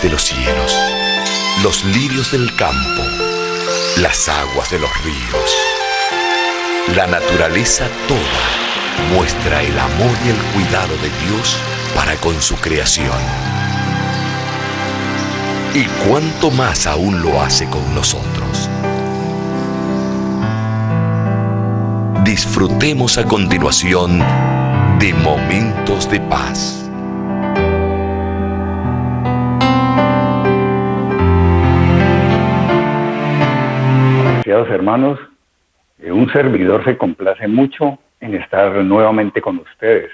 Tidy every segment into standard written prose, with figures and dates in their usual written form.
de los cielos, los lirios del campo, las aguas de los ríos. La naturaleza toda muestra el amor y el cuidado de Dios para con su creación. Y cuánto más aún lo hace con nosotros. Disfrutemos a continuación de Momentos de Paz. Apreciados hermanos, un servidor se complace mucho en estar nuevamente con ustedes.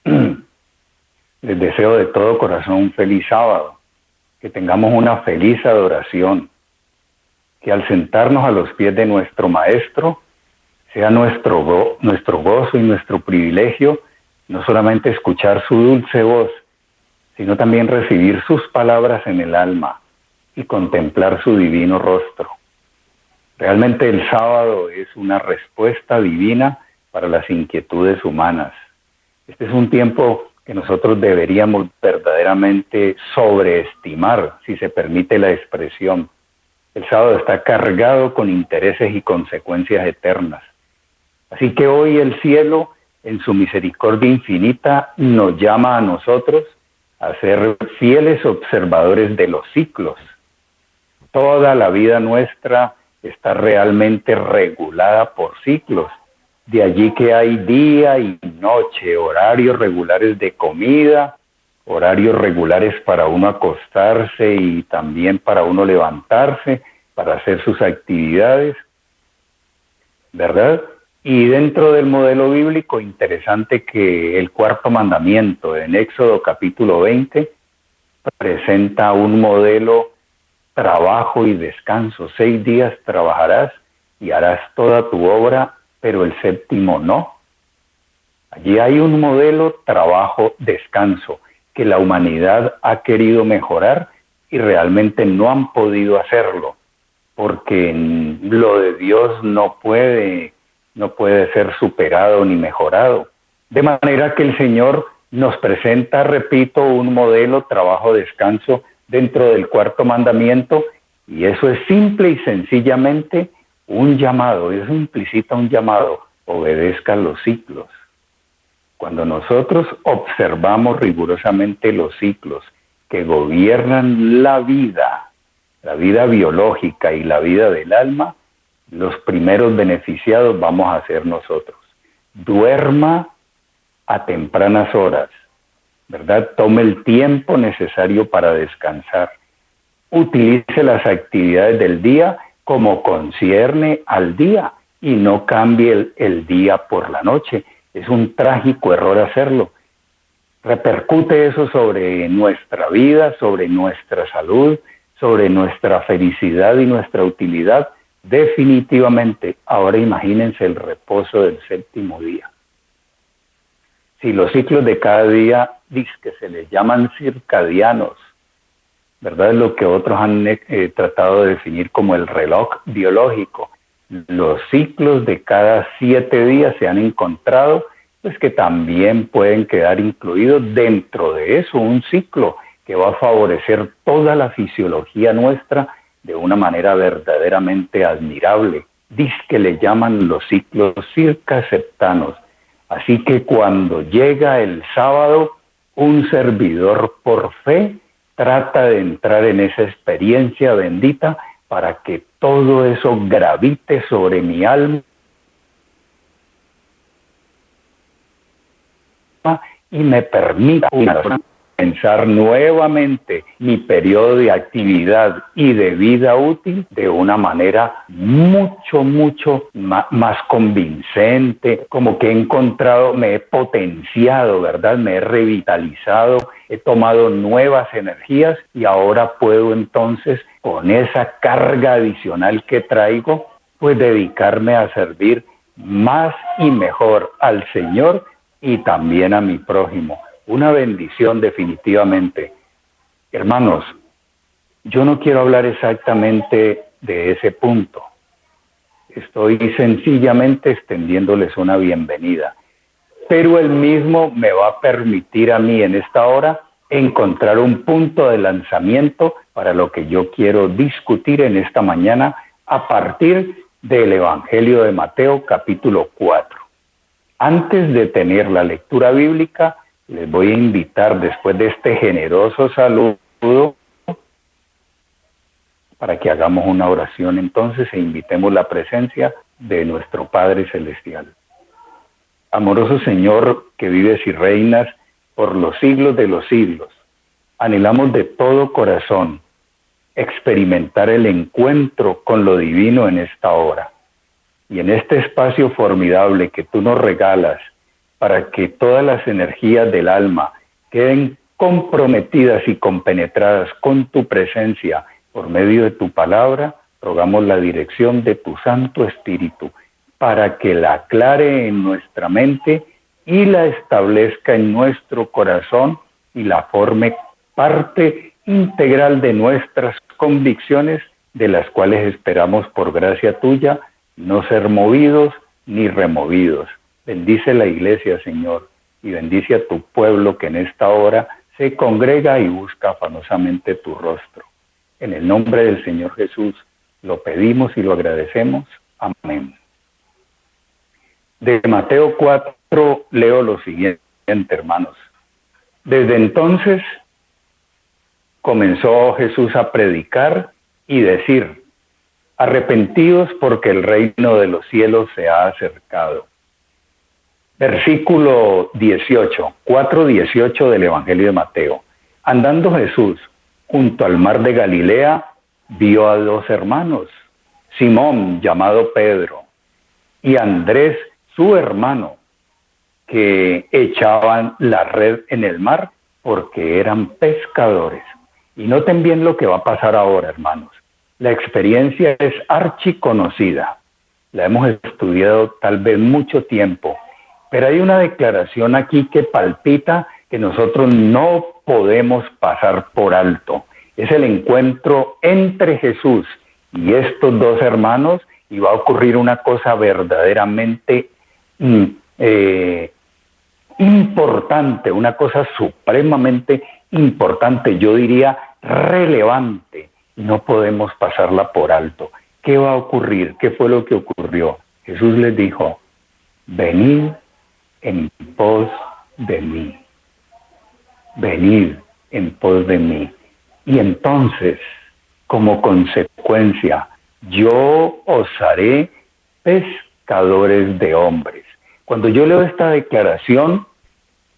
Les deseo de todo corazón un feliz sábado, que tengamos una feliz adoración, que al sentarnos a los pies de nuestro Maestro sea nuestro gozo y nuestro privilegio no solamente escuchar su dulce voz, sino también recibir sus palabras en el alma y contemplar su divino rostro. Realmente el sábado es una respuesta divina para las inquietudes humanas. Este es un tiempo que nosotros deberíamos verdaderamente sobreestimar, si se permite la expresión. El sábado está cargado con intereses y consecuencias eternas. Así que hoy el cielo, en su misericordia infinita, nos llama a nosotros a ser fieles observadores de los ciclos. Toda la vida nuestra está realmente regulada por ciclos. De allí que hay día y noche, horarios regulares de comida, horarios regulares para uno acostarse y también para uno levantarse, para hacer sus actividades, ¿verdad? Y dentro del modelo bíblico, interesante que el cuarto mandamiento en Éxodo capítulo 20 presenta un modelo trabajo y descanso. 6 días trabajarás y harás toda tu obra, pero el séptimo no. Allí hay un modelo trabajo-descanso que la humanidad ha querido mejorar y realmente no han podido hacerlo, porque lo de Dios no puede ser superado ni mejorado. De manera que el Señor nos presenta, repito, un modelo trabajo-descanso dentro del cuarto mandamiento, y eso es simple y sencillamente un llamado, eso implica un llamado: obedezca los ciclos. Cuando nosotros observamos rigurosamente los ciclos que gobiernan la vida biológica y la vida del alma, los primeros beneficiados vamos a ser nosotros. Duerma a tempranas horas, ¿verdad? Tome el tiempo necesario para descansar. Utilice las actividades del día como concierne al día y no cambie el día por la noche. Es un trágico error hacerlo. Repercute eso sobre nuestra vida, sobre nuestra salud, sobre nuestra felicidad y nuestra utilidad. Definitivamente. Ahora imagínense el reposo del séptimo día. Si los ciclos de cada día que se les llaman circadianos, ¿verdad? Es lo que otros han tratado de definir como el reloj biológico. Los ciclos de cada 7 días se han encontrado, pues que también pueden quedar incluidos dentro de eso, un ciclo que va a favorecer toda la fisiología nuestra de una manera verdaderamente admirable. Dice que le llaman los ciclos circaseptanos. Así que cuando llega el sábado, un servidor por fe trata de entrar en esa experiencia bendita para que todo eso gravite sobre mi alma y me permita pensar nuevamente mi periodo de actividad y de vida útil de una manera mucho más convincente, como que he encontrado, me he potenciado, ¿verdad? Me he revitalizado, he tomado nuevas energías y ahora puedo entonces, con esa carga adicional que traigo, pues dedicarme a servir más y mejor al Señor y también a mi prójimo. Una bendición definitivamente. Hermanos, yo no quiero hablar exactamente de ese punto. Estoy sencillamente extendiéndoles una bienvenida. Pero el mismo me va a permitir a mí en esta hora encontrar un punto de lanzamiento para lo que yo quiero discutir en esta mañana a partir del Evangelio de Mateo, capítulo 4. Antes de tener la lectura bíblica, les voy a invitar, después de este generoso saludo, para que hagamos una oración entonces e invitemos la presencia de nuestro Padre Celestial. Amoroso Señor, que vives y reinas por los siglos de los siglos, anhelamos de todo corazón experimentar el encuentro con lo divino en esta hora. Y en este espacio formidable que tú nos regalas para que todas las energías del alma queden comprometidas y compenetradas con tu presencia por medio de tu palabra, rogamos la dirección de tu Santo Espíritu para que la aclare en nuestra mente y la establezca en nuestro corazón y la forme parte integral de nuestras convicciones, de las cuales esperamos por gracia tuya no ser movidos ni removidos. Bendice la iglesia, Señor, y bendice a tu pueblo que en esta hora se congrega y busca afanosamente tu rostro. En el nombre del Señor Jesús lo pedimos y lo agradecemos. Amén. De Mateo 4 leo lo siguiente, hermanos. Desde entonces comenzó Jesús a predicar y decir: arrepentidos porque el reino de los cielos se ha acercado. Versículo 18, 4:18 del Evangelio de Mateo. Andando Jesús junto al mar de Galilea, vio a dos hermanos, Simón, llamado Pedro, y Andrés, su hermano, que echaban la red en el mar porque eran pescadores. Y noten bien lo que va a pasar ahora, hermanos. La experiencia es archiconocida, la hemos estudiado tal vez mucho tiempo, pero hay una declaración aquí que palpita que nosotros no podemos pasar por alto. Es el encuentro entre Jesús y estos dos hermanos, y va a ocurrir una cosa verdaderamente importante, una cosa supremamente importante, yo diría relevante, y no podemos pasarla por alto. ¿Qué va a ocurrir? ¿Qué fue lo que ocurrió? Jesús les dijo: venid en pos de mí. Venid en pos de mí. Y entonces, como consecuencia, yo os haré pescadores de hombres. Cuando yo leo esta declaración,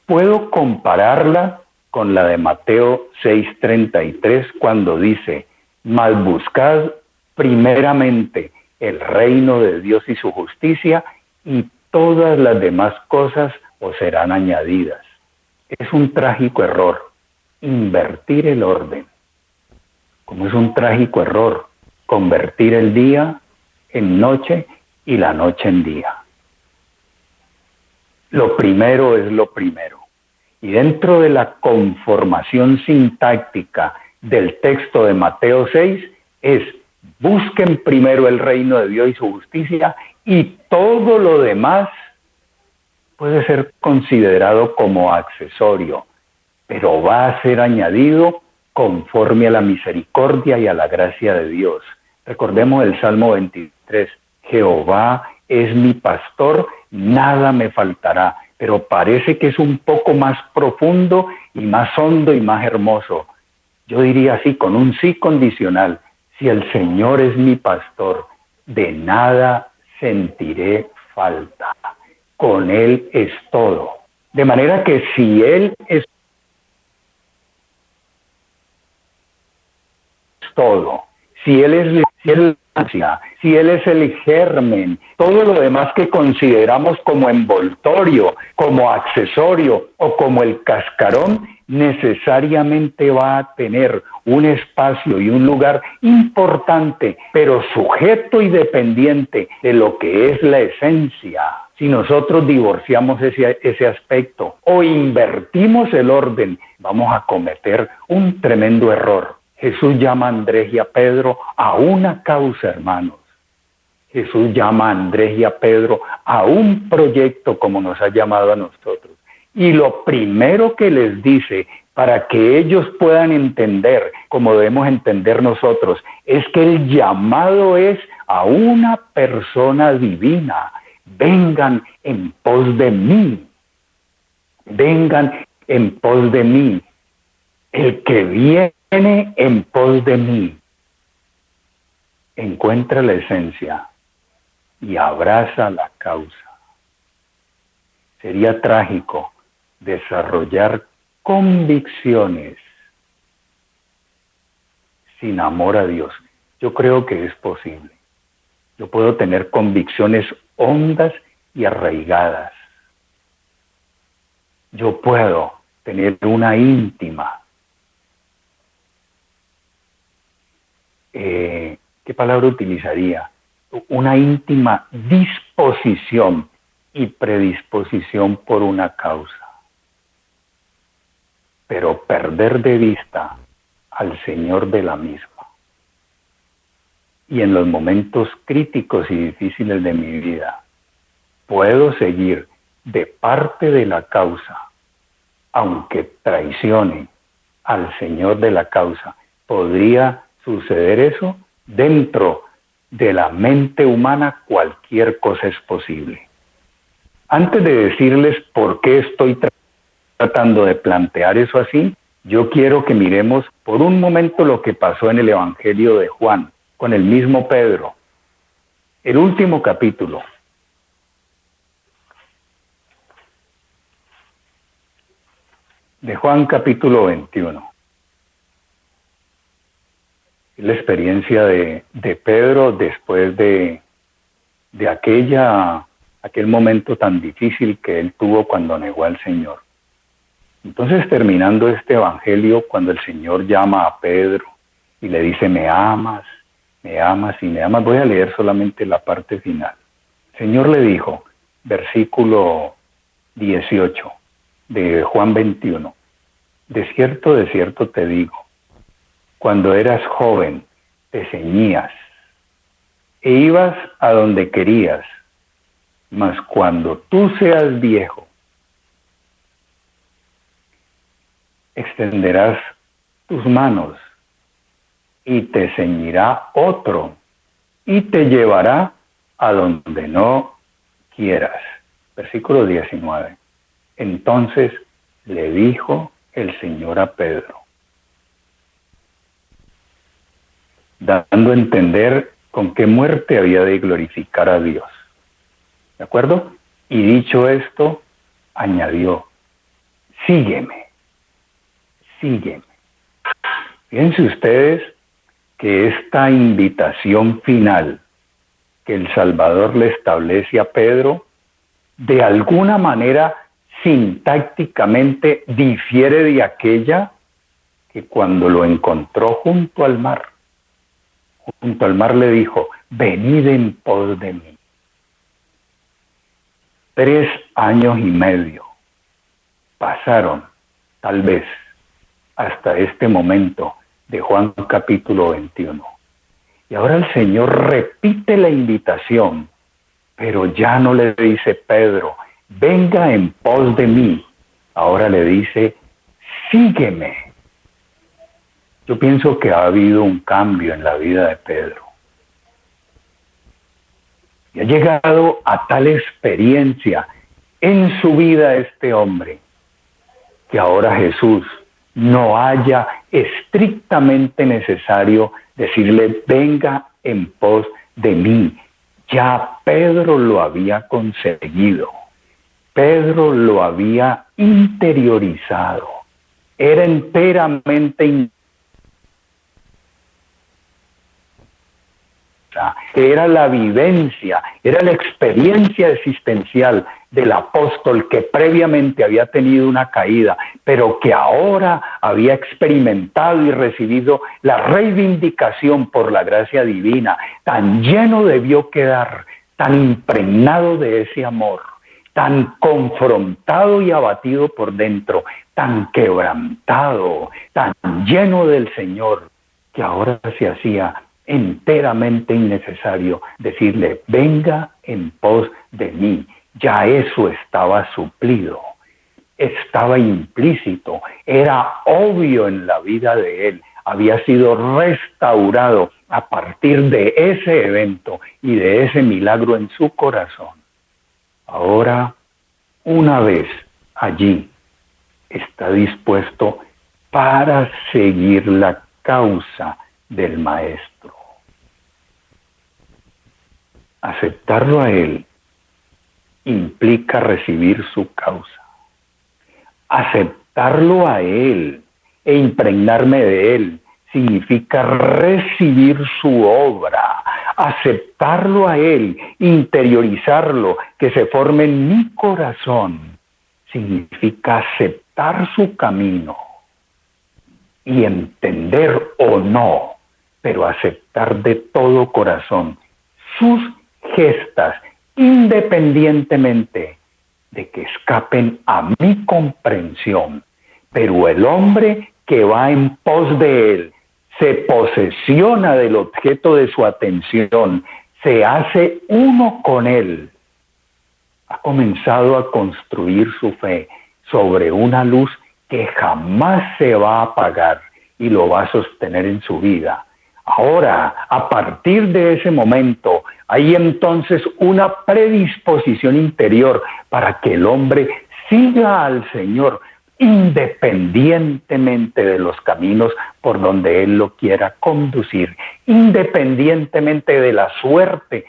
puedo compararla con la de Mateo 6:33, cuando dice: mas buscad primeramente el reino de Dios y su justicia, y todas las demás cosas os serán añadidas. Es un trágico error invertir el orden, como es un trágico error convertir el día en noche y la noche en día. Lo primero es lo primero. Y dentro de la conformación sintáctica del texto de Mateo 6 es: busquen primero el reino de Dios y su justicia, y todo lo demás puede ser considerado como accesorio, pero va a ser añadido conforme a la misericordia y a la gracia de Dios. Recordemos el Salmo 23, Jehová es mi pastor, nada me faltará, pero parece que es un poco más profundo y más hondo y más hermoso. Yo diría así, con un sí condicional: si el Señor es mi pastor, de nada sentiré falta. Con Él es todo. De manera que si Él es todo, si Él es si Él es el germen, todo lo demás que consideramos como envoltorio, como accesorio o como el cascarón, necesariamente va a tener un espacio y un lugar importante, pero sujeto y dependiente de lo que es la esencia. Si nosotros divorciamos ese aspecto o invertimos el orden, vamos a cometer un tremendo error. Jesús llama a Andrés y a Pedro a una causa, hermanos. Jesús llama a Andrés y a Pedro a un proyecto, como nos ha llamado a nosotros. Y lo primero que les dice para que ellos puedan entender, como debemos entender nosotros, es que el llamado es a una persona divina. Vengan en pos de mí. Vengan en pos de mí. El que viene en pos de mí encuentra la esencia y abraza la causa. Sería trágico desarrollar convicciones sin amor a Dios. Yo creo que es posible. Yo puedo tener convicciones hondas y arraigadas. Yo puedo tener una íntima. ¿Qué palabra utilizaría? Una íntima disposición y predisposición por una causa. Pero perder de vista al Señor de la misma. Y en los momentos críticos y difíciles de mi vida, puedo seguir de parte de la causa, aunque traicione al Señor de la causa. ¿Podría suceder eso? Dentro de la mente humana cualquier cosa es posible. Antes de decirles por qué estoy tratando de plantear eso así, yo quiero que miremos por un momento lo que pasó en el Evangelio de Juan, con el mismo Pedro. El último capítulo. De Juan capítulo 21. La experiencia de Pedro después de aquel momento tan difícil que él tuvo cuando negó al Señor. Entonces, terminando este evangelio, cuando el Señor llama a Pedro y le dice, me amas y me amas, voy a leer solamente la parte final. El Señor le dijo, versículo 18 de Juan 21, de cierto te digo, cuando eras joven, te ceñías e ibas a donde querías, mas cuando tú seas viejo, extenderás tus manos y te ceñirá otro y te llevará a donde no quieras. Versículo 19. Entonces le dijo el Señor a Pedro, dando a entender con qué muerte había de glorificar a Dios. ¿De acuerdo? Y dicho esto, añadió, sígueme. Fíjense ustedes que esta invitación final que el Salvador le establece a Pedro, de alguna manera sintácticamente difiere de aquella que cuando lo encontró junto al mar le dijo, venid en pos de mí. 3 años y medio pasaron, tal vez, hasta este momento de Juan capítulo 21. Y ahora el Señor repite la invitación, pero ya no le dice Pedro, venga en pos de mí. Ahora le dice, sígueme. Yo pienso que ha habido un cambio en la vida de Pedro. Y ha llegado a tal experiencia en su vida este hombre, que ahora Jesús no haya estrictamente necesario decirle, venga en pos de mí. Ya Pedro lo había conseguido. Pedro lo había interiorizado. Era enteramente era la vivencia, era la experiencia existencial del apóstol que previamente había tenido una caída, pero que ahora había experimentado y recibido la reivindicación por la gracia divina. Tan lleno debió quedar, tan impregnado de ese amor, tan confrontado y abatido por dentro, tan quebrantado, tan lleno del Señor, que ahora se hacía enteramente innecesario decirle, venga en pos de mí. Ya eso estaba suplido. estaba implícito, era obvio en la vida de él, había sido restaurado a partir de ese evento y de ese milagro en su corazón. Ahora, una vez allí, está dispuesto para seguir la causa del maestro. Aceptarlo a él implica recibir su causa. Aceptarlo a él e impregnarme de él significa recibir su obra. Aceptarlo a él, interiorizarlo, que se forme en mi corazón, significa aceptar su camino y entender o no, pero aceptar de todo corazón sus gestas, independientemente de que escapen a mi comprensión. Pero el hombre que va en pos de él se posesiona del objeto de su atención, se hace uno con él. Ha comenzado a construir su fe sobre una luz que jamás se va a apagar y lo va a sostener en su vida. Ahora, a partir de ese momento, hay entonces una predisposición interior para que el hombre siga al Señor independientemente de los caminos por donde Él lo quiera conducir, independientemente de la suerte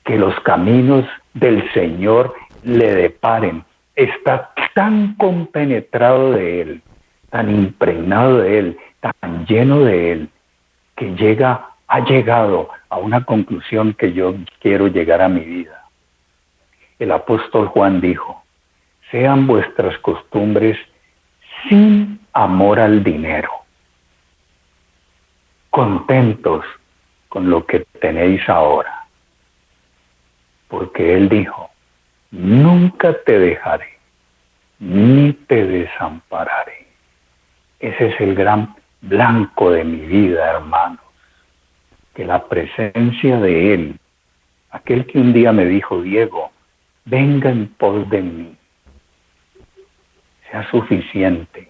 que los caminos del Señor le deparen. Está tan compenetrado de Él, tan impregnado de Él, tan lleno de Él, que ha llegado a una conclusión que yo quiero llegar a mi vida. El apóstol Juan dijo: sean vuestras costumbres sin amor al dinero, contentos con lo que tenéis ahora. Porque Él dijo: nunca te dejaré, ni te desampararé. Ese es el gran blanco de mi vida, hermanos. Que la presencia de Él, aquel que un día me dijo: Diego, venga en pos de mí, sea suficiente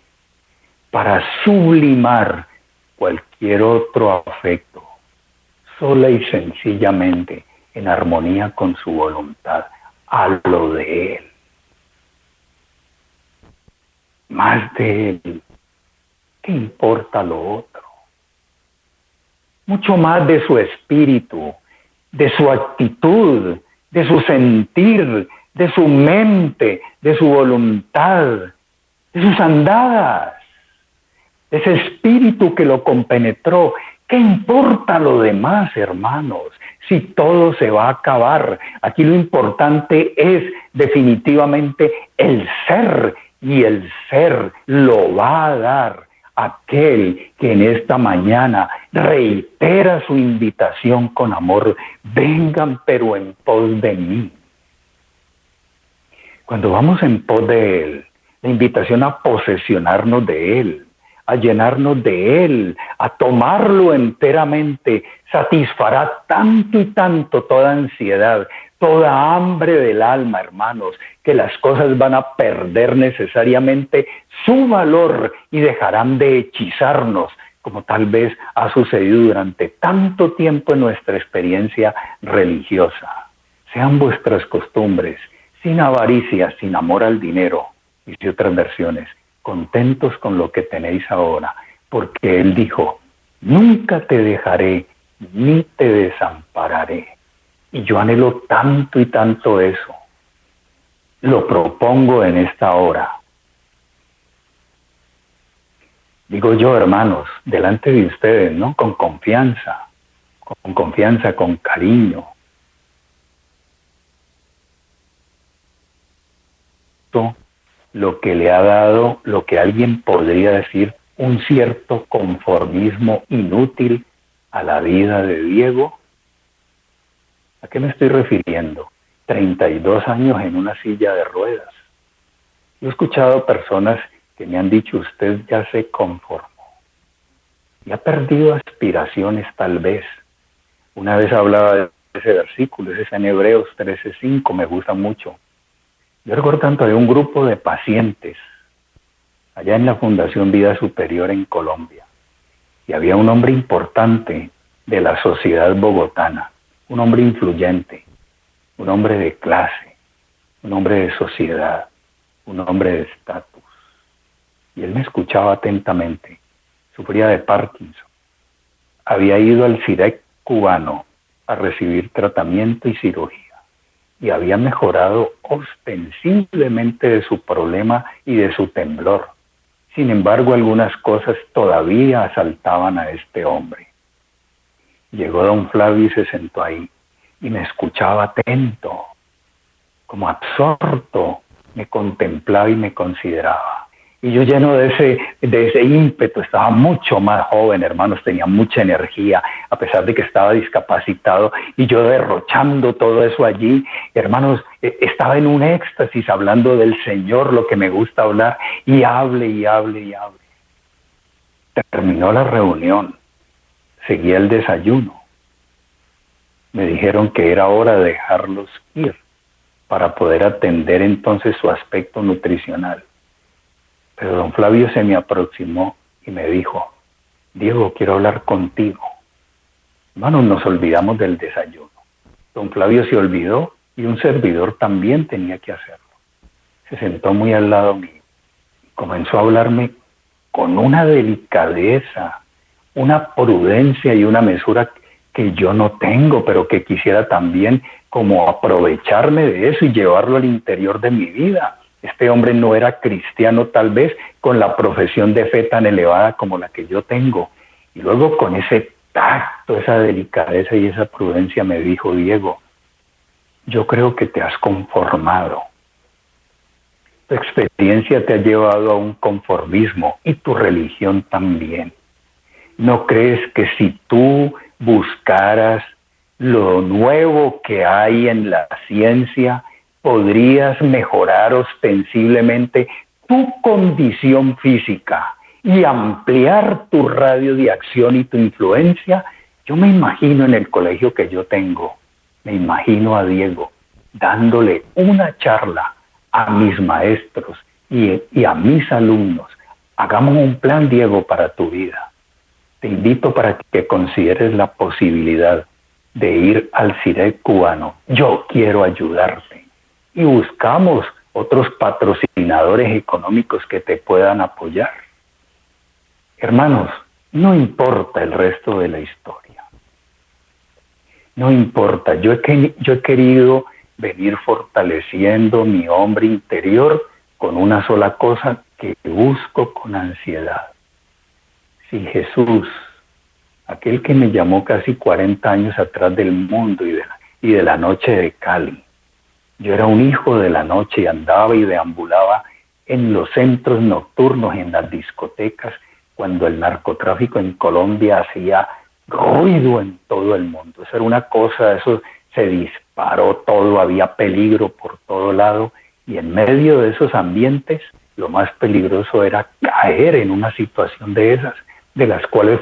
para sublimar cualquier otro afecto, sola y sencillamente en armonía con su voluntad, a lo de Él. Más de Él, ¿qué importa lo otro? Mucho más de su espíritu, de su actitud, de su sentir, de su mente, de su voluntad, de sus andadas, de ese espíritu que lo compenetró. ¿Qué importa lo demás, hermanos? Si todo se va a acabar. Aquí lo importante es definitivamente el ser, y el ser lo va a dar aquel que en esta mañana reitera su invitación con amor: vengan pero en pos de mí. Cuando vamos en pos de Él, la invitación a posesionarnos de Él, a llenarnos de Él, a tomarlo enteramente, satisfará tanto y tanto toda ansiedad, toda hambre del alma, hermanos, que las cosas van a perder necesariamente su valor y dejarán de hechizarnos, como tal vez ha sucedido durante tanto tiempo en nuestra experiencia religiosa. Sean vuestras costumbres sin avaricia, sin amor al dinero, dice otras versiones, contentos con lo que tenéis ahora, porque Él dijo: nunca te dejaré ni te desampararé. Y yo anhelo tanto y tanto eso. Lo propongo en esta hora. Digo yo, hermanos, delante de ustedes, ¿no? Con confianza, con cariño. Lo que le ha dado, lo que alguien podría decir, un cierto conformismo inútil a la vida de Diego. ¿A qué me estoy refiriendo? 32 años en una silla de ruedas. Yo he escuchado personas que me han dicho: usted ya se conformó y ha perdido aspiraciones tal vez. Una vez hablaba de ese versículo, ese es en Hebreos 13:5, me gusta mucho. Yo recuerdo tanto de un grupo de pacientes allá en la Fundación Vida Superior en Colombia. Y había un hombre importante de la sociedad bogotana, un hombre influyente, un hombre de clase, un hombre de sociedad, un hombre de estatus. Y él me escuchaba atentamente. Sufría de Parkinson. Había ido al CIREC cubano a recibir tratamiento y cirugía. Y había mejorado ostensiblemente de su problema y de su temblor. Sin embargo, algunas cosas todavía asaltaban a este hombre. Llegó don Flavio y se sentó ahí y me escuchaba atento, como absorto, me contemplaba y me consideraba. Y yo lleno de ese ímpetu, estaba mucho más joven, hermanos, tenía mucha energía, a pesar de que estaba discapacitado, y yo derrochando todo eso allí, hermanos, estaba en un éxtasis hablando del Señor, lo que me gusta hablar, y hable, y hable, y hable. Terminó la reunión, seguía el desayuno. Me dijeron que era hora de dejarlos ir para poder atender entonces su aspecto nutricional. Pero don Flavio se me aproximó y me dijo: Diego, quiero hablar contigo. Hermanos, nos olvidamos del desayuno. Don Flavio se olvidó y un servidor también tenía que hacerlo. Se sentó muy al lado mío y comenzó a hablarme con una delicadeza, una prudencia y una mesura que yo no tengo, pero que quisiera también como aprovecharme de eso y llevarlo al interior de mi vida. Este hombre no era cristiano tal vez con la profesión de fe tan elevada como la que yo tengo. Y luego con ese tacto, esa delicadeza y esa prudencia me dijo: Diego, yo creo que te has conformado. Tu experiencia te ha llevado a un conformismo y tu religión también. ¿No crees que si tú buscaras lo nuevo que hay en la ciencia, podrías mejorar ostensiblemente tu condición física y ampliar tu radio de acción y tu influencia? Yo me imagino en el colegio que yo tengo, me imagino a Diego dándole una charla a mis maestros y a mis alumnos. Hagamos un plan, Diego, para tu vida. Te invito para que consideres la posibilidad de ir al CIREC cubano. Yo quiero ayudarte. Y buscamos otros patrocinadores económicos que te puedan apoyar. Hermanos, no importa el resto de la historia. No importa. Yo he querido venir fortaleciendo mi hombre interior con una sola cosa que busco con ansiedad. Si Jesús, aquel que me llamó casi 40 años atrás del mundo y de la noche de Cali, yo era un hijo de la noche y andaba y deambulaba en los centros nocturnos, en las discotecas, cuando el narcotráfico en Colombia hacía ruido en todo el mundo. Eso era una cosa, eso se disparó todo, había peligro por todo lado, y en medio de esos ambientes, lo más peligroso era caer en una situación de esas, de las cuales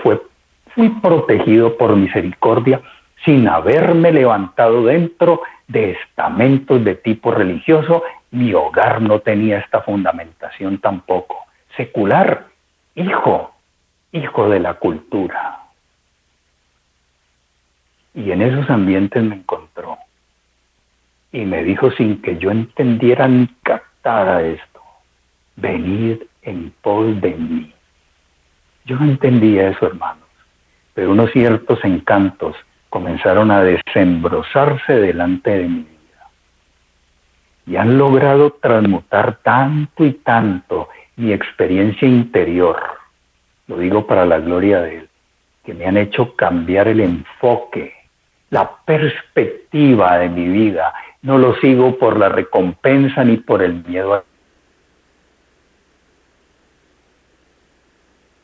fui protegido por misericordia, sin haberme levantado dentro de estamentos de tipo religioso. Mi hogar no tenía esta fundamentación tampoco. Secular, hijo de la cultura. Y en esos ambientes me encontró. Y me dijo, sin que yo entendiera ni captara esto: venid en pos de mí. Yo no entendía eso, hermanos, pero unos ciertos encantos comenzaron a desembrozarse delante de mi vida. Y han logrado transmutar tanto y tanto mi experiencia interior, lo digo para la gloria de Él, que me han hecho cambiar el enfoque, la perspectiva de mi vida. No lo sigo por la recompensa ni por el miedo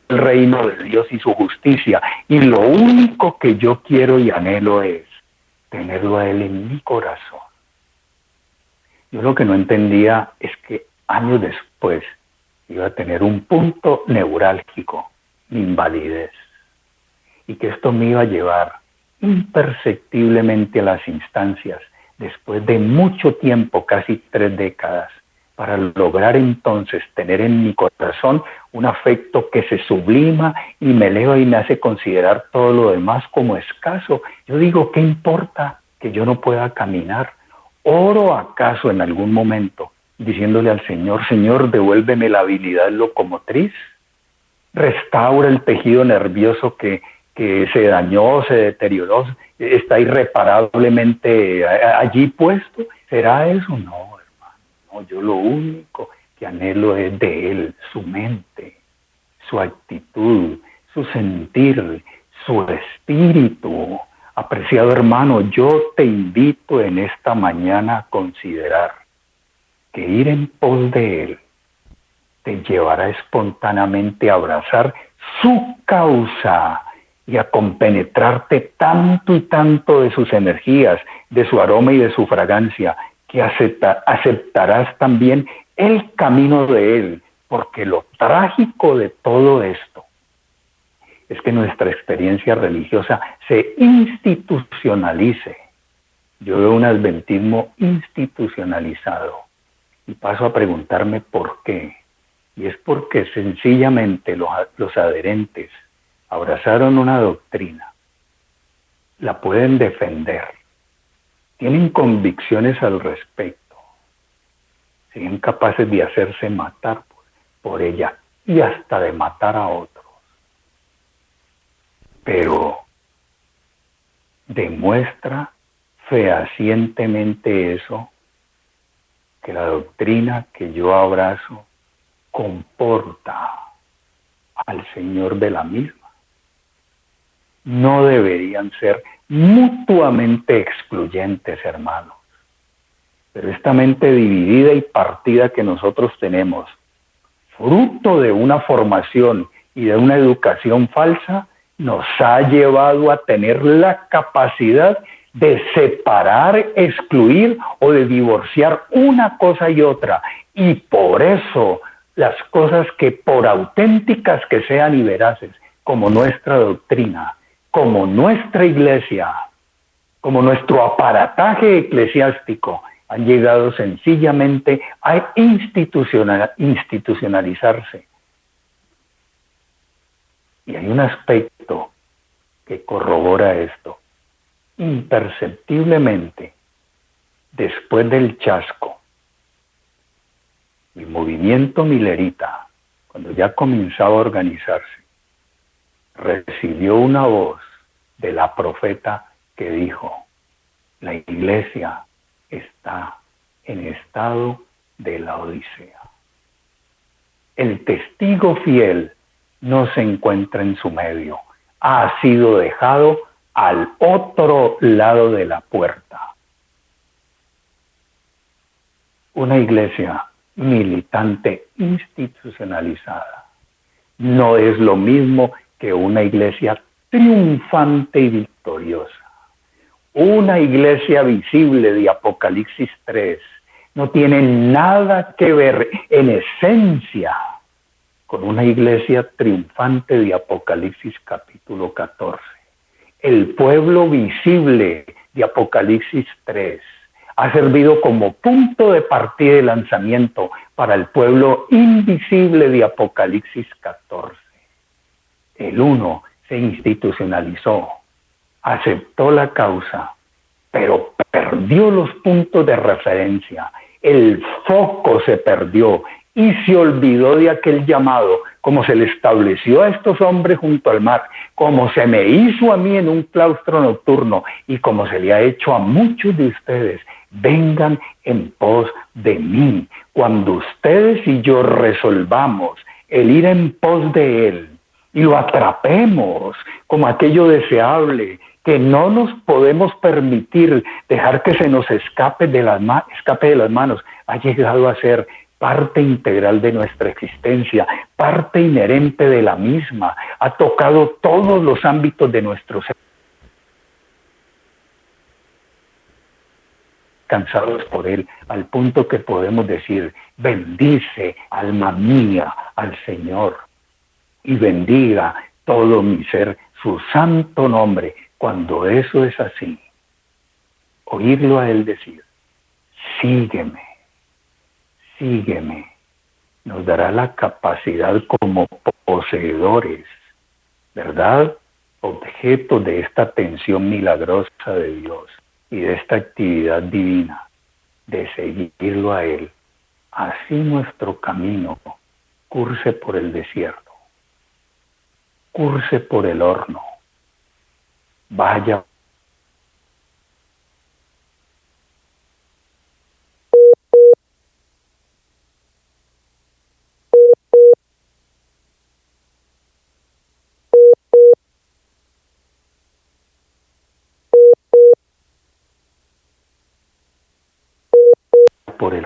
al reino de Dios y su justicia. Y lo único que yo quiero y anhelo es tenerlo a Él en mi corazón. Yo lo que no entendía es que años después iba a tener un punto neurálgico, mi invalidez, y que esto me iba a llevar imperceptiblemente a las instancias después de mucho tiempo, casi 3 décadas, para lograr entonces tener en mi corazón un afecto que se sublima y me eleva y me hace considerar todo lo demás como escaso. Yo digo, ¿qué importa que yo no pueda caminar? ¿Oro acaso en algún momento diciéndole al Señor, Señor, devuélveme la habilidad locomotriz? Restaura el tejido nervioso que se dañó, se deterioró, está irreparablemente allí puesto. ¿Será eso? No, hermano. No, yo lo único que anhelo es de Él, su mente, su actitud, su sentir, su espíritu. Apreciado hermano, yo te invito en esta mañana a considerar que ir en pos de Él te llevará espontáneamente a abrazar su causa y a compenetrarte tanto y tanto de sus energías, de su aroma y de su fragancia, que aceptarás también el camino de Él, porque lo trágico de todo esto es que nuestra experiencia religiosa se institucionalice. Yo veo un adventismo institucionalizado y paso a preguntarme por qué. Y es porque sencillamente los adherentes abrazaron una doctrina, la pueden defender, tienen convicciones al respecto, siguen capaces de hacerse matar por ella y hasta de matar a otros. Pero demuestra fehacientemente eso, que la doctrina que yo abrazo comporta al Señor de la misma. No deberían ser mutuamente excluyentes, hermanos. Pero esta mente dividida y partida que nosotros tenemos, fruto de una formación y de una educación falsa, nos ha llevado a tener la capacidad de separar, excluir o de divorciar una cosa y otra. Y por eso las cosas que por auténticas que sean y veraces, como nuestra doctrina, como nuestra iglesia, como nuestro aparataje eclesiástico, han llegado sencillamente a institucionalizarse. Y hay un aspecto que corrobora esto. Imperceptiblemente, después del chasco, el movimiento milerita, cuando ya comenzaba a organizarse, recibió una voz de la profeta que dijo: la iglesia está en estado de la Odisea. El testigo fiel no se encuentra en su medio, ha sido dejado al otro lado de la puerta. Una iglesia militante institucionalizada no es lo mismo que una iglesia triunfante y victoriosa. Una iglesia visible de Apocalipsis 3 no tiene nada que ver en esencia con una iglesia triunfante de Apocalipsis capítulo 14. El pueblo visible de Apocalipsis 3 ha servido como punto de partida y lanzamiento para el pueblo invisible de Apocalipsis 14. El uno se institucionalizó, aceptó la causa, pero perdió los puntos de referencia. El foco se perdió y se olvidó de aquel llamado, como se le estableció a estos hombres junto al mar, como se me hizo a mí en un claustro nocturno y como se le ha hecho a muchos de ustedes. Vengan en pos de mí. Cuando ustedes y yo resolvamos el ir en pos de Él y lo atrapemos como aquello deseable, que no nos podemos permitir dejar que se nos escape de las manos, ha llegado a ser parte integral de nuestra existencia, parte inherente de la misma, ha tocado todos los ámbitos de nuestro ser. Cansados por Él, al punto que podemos decir: bendice, alma mía, al Señor, y bendiga todo mi ser su santo nombre. Cuando eso es así, oírlo a Él decir, sígueme, sígueme, nos dará la capacidad como poseedores, ¿verdad? Objeto de esta atención milagrosa de Dios y de esta actividad divina, de seguirlo a Él. Así nuestro camino curse por el desierto, curse por el horno, vaya por el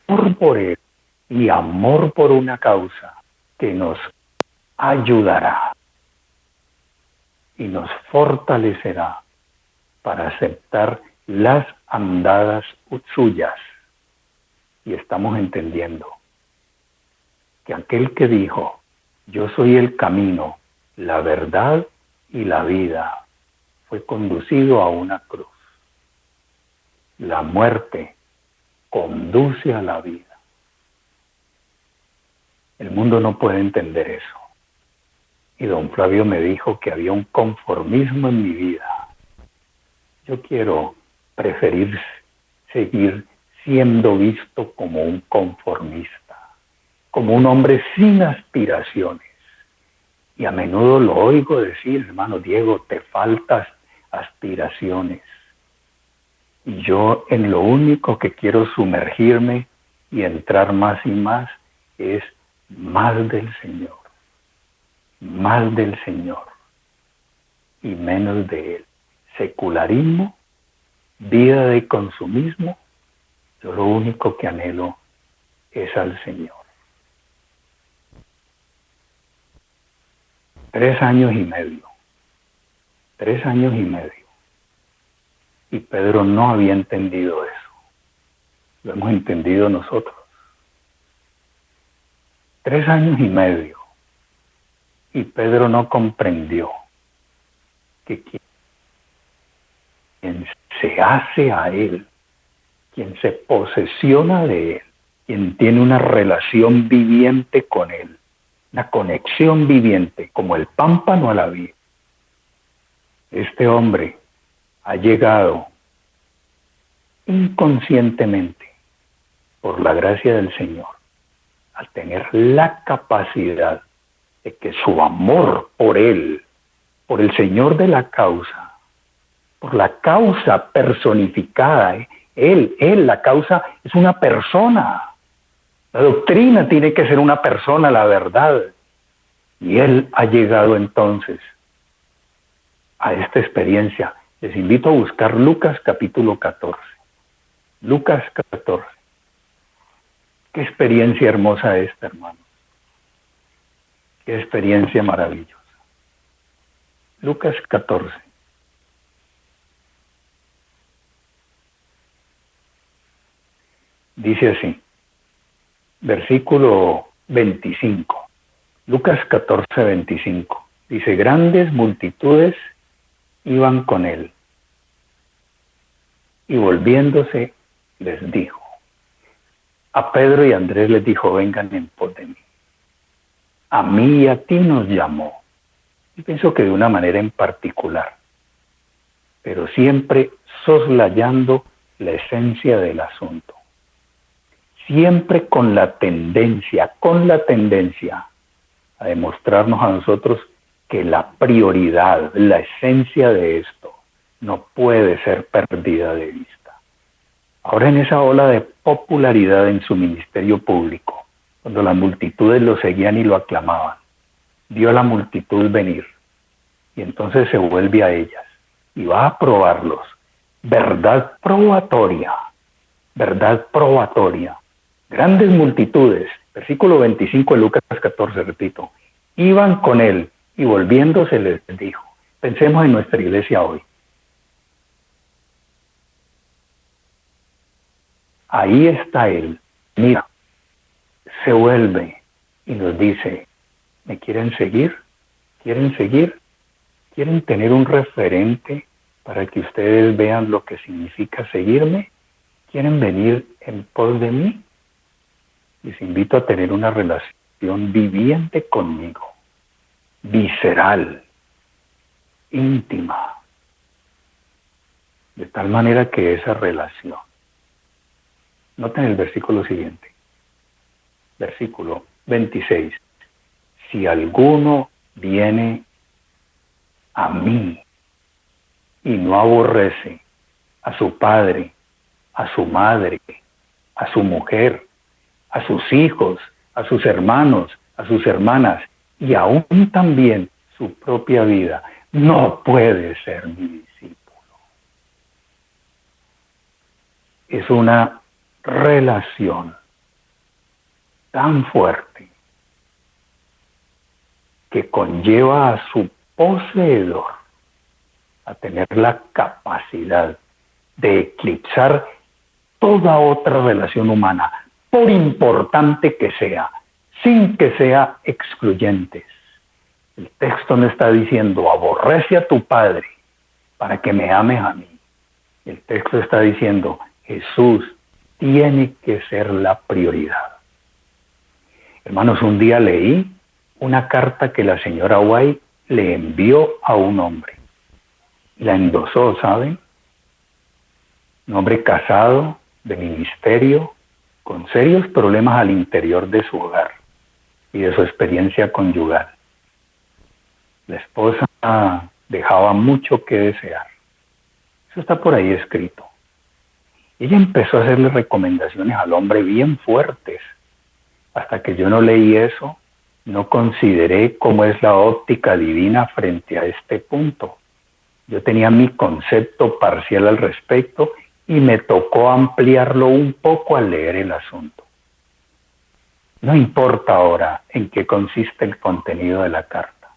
amor por Él y amor por una causa que nos ayudará y nos fortalecerá para aceptar las andadas suyas. Y estamos entendiendo que aquel que dijo, yo soy el camino, la verdad y la vida, fue conducido a una cruz. La muerte conduce a la vida. El mundo no puede entender eso. Y don Flavio me dijo que había un conformismo en mi vida. Yo quiero preferir seguir siendo visto como un conformista, como un hombre sin aspiraciones. Y a menudo lo oigo decir, hermano Diego, te faltan aspiraciones. Y yo en lo único que quiero sumergirme y entrar más y más es más del Señor y menos de Él. Secularismo, vida de consumismo, yo lo único que anhelo es al Señor. 3 años y medio. Y Pedro no había entendido eso. Lo hemos entendido nosotros. 3 años y medio. Y Pedro no comprendió que quien se hace a Él, quien se posesiona de Él, quien tiene una relación viviente con Él, una conexión viviente, como el pámpano a la vid. Este hombre ha llegado inconscientemente, por la gracia del Señor, a tener la capacidad de que su amor por Él, por el Señor de la causa, por la causa personificada, Él, la causa es una persona. La doctrina tiene que ser una persona, la verdad. Y Él ha llegado entonces a esta experiencia. Les invito a buscar Lucas capítulo 14. Lucas 14. Qué experiencia hermosa esta, hermano. Qué experiencia maravillosa. Lucas 14. Dice así, versículo 25. Lucas 14, 25. Dice, grandes multitudes iban con él. Y volviéndose, les dijo. A Pedro y a Andrés les dijo, vengan en pos de mí. A mí y a ti nos llamó. Y pienso que de una manera en particular, pero siempre soslayando la esencia del asunto. Siempre con la tendencia a demostrarnos a nosotros que la prioridad, la esencia de esto, no puede ser perdida de vista. Ahora en esa ola de popularidad en su ministerio público, cuando las multitudes lo seguían y lo aclamaban, vio a la multitud venir y entonces se vuelve a ellas y va a probarlos. Verdad probatoria. Grandes multitudes, versículo 25 de Lucas 14, repito, iban con él y volviéndose les dijo. Pensemos en nuestra iglesia hoy. Ahí está él, mira, se vuelve y nos dice, ¿me quieren seguir? ¿Quieren seguir? ¿Quieren tener un referente para que ustedes vean lo que significa seguirme. ¿Quieren venir en pos de mí? Les invito a tener una relación viviente conmigo, visceral, íntima, de tal manera que esa relación. Noten el versículo siguiente, versículo 26. Si alguno viene a mí y no aborrece a su padre, a su madre, a su mujer, a sus hijos, a sus hermanos, a sus hermanas y aún también su propia vida, no puede ser mi discípulo. Es una relación tan fuerte que conlleva a su poseedor a tener la capacidad de eclipsar toda otra relación humana, por importante que sea, sin que sea excluyentes. El texto no está diciendo aborrece a tu padre para que me ames a mí. El texto está diciendo Jesús tiene que ser la prioridad. Hermanos, un día leí una carta que la señora White le envió a un hombre. La endosó, ¿saben? Un hombre casado, de ministerio, con serios problemas al interior de su hogar y de su experiencia conyugal. La esposa dejaba mucho que desear. Eso está por ahí escrito. Ella empezó a hacerle recomendaciones al hombre bien fuertes. Hasta que yo no leí eso, no consideré cómo es la óptica divina frente a este punto. Yo tenía mi concepto parcial al respecto y me tocó ampliarlo un poco al leer el asunto. No importa ahora en qué consiste el contenido de la carta.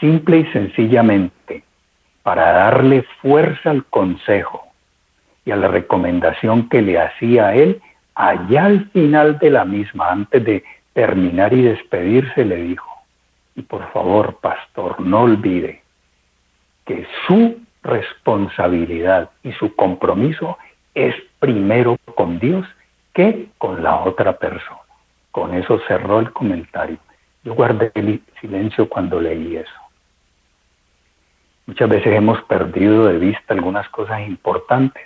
Simple y sencillamente, para darle fuerza al consejo y a la recomendación que le hacía a él, allá al final de la misma, antes de terminar y despedirse, le dijo, y por favor, pastor, no olvide que su responsabilidad y su compromiso es primero con Dios que con la otra persona. Con eso cerró el comentario. Yo guardé el silencio cuando leí eso. Muchas veces hemos perdido de vista algunas cosas importantes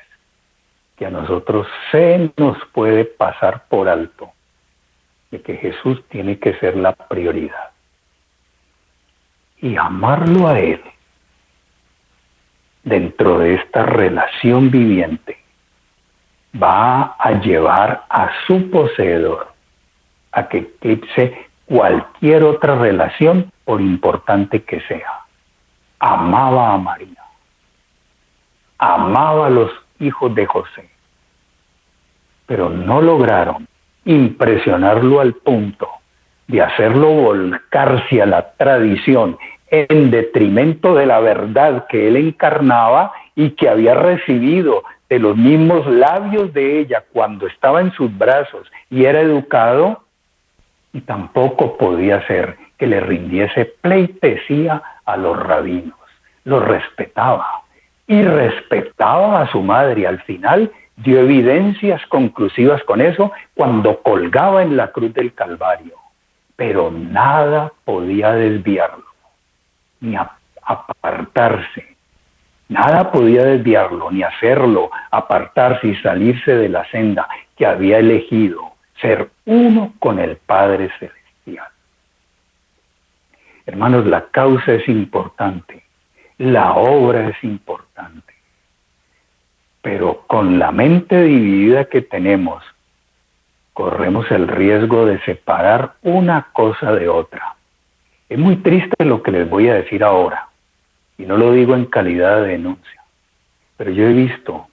que a nosotros se nos puede pasar por alto, de que Jesús tiene que ser la prioridad. Y amarlo a Él dentro de esta relación viviente va a llevar a su poseedor a que eclipse cualquier otra relación, por importante que sea. Amaba a María, amaba a los hijos de José, pero no lograron impresionarlo al punto de hacerlo volcarse a la tradición en detrimento de la verdad que él encarnaba y que había recibido de los mismos labios de ella cuando estaba en sus brazos y era educado, y tampoco podía ser que le rindiese pleitesía a los rabinos. Los respetaba y respetaba a su madre. Al final dio evidencias conclusivas con eso cuando colgaba en la cruz del Calvario, pero nada podía desviarlo ni apartarse. Nada podía desviarlo, ni hacerlo apartarse y salirse de la senda que había elegido, ser uno con el Padre Celestial. Hermanos, la causa es importante, la obra es importante, pero con la mente dividida que tenemos, corremos el riesgo de separar una cosa de otra. Es muy triste lo que les voy a decir ahora, y no lo digo en calidad de denuncia, pero yo he visto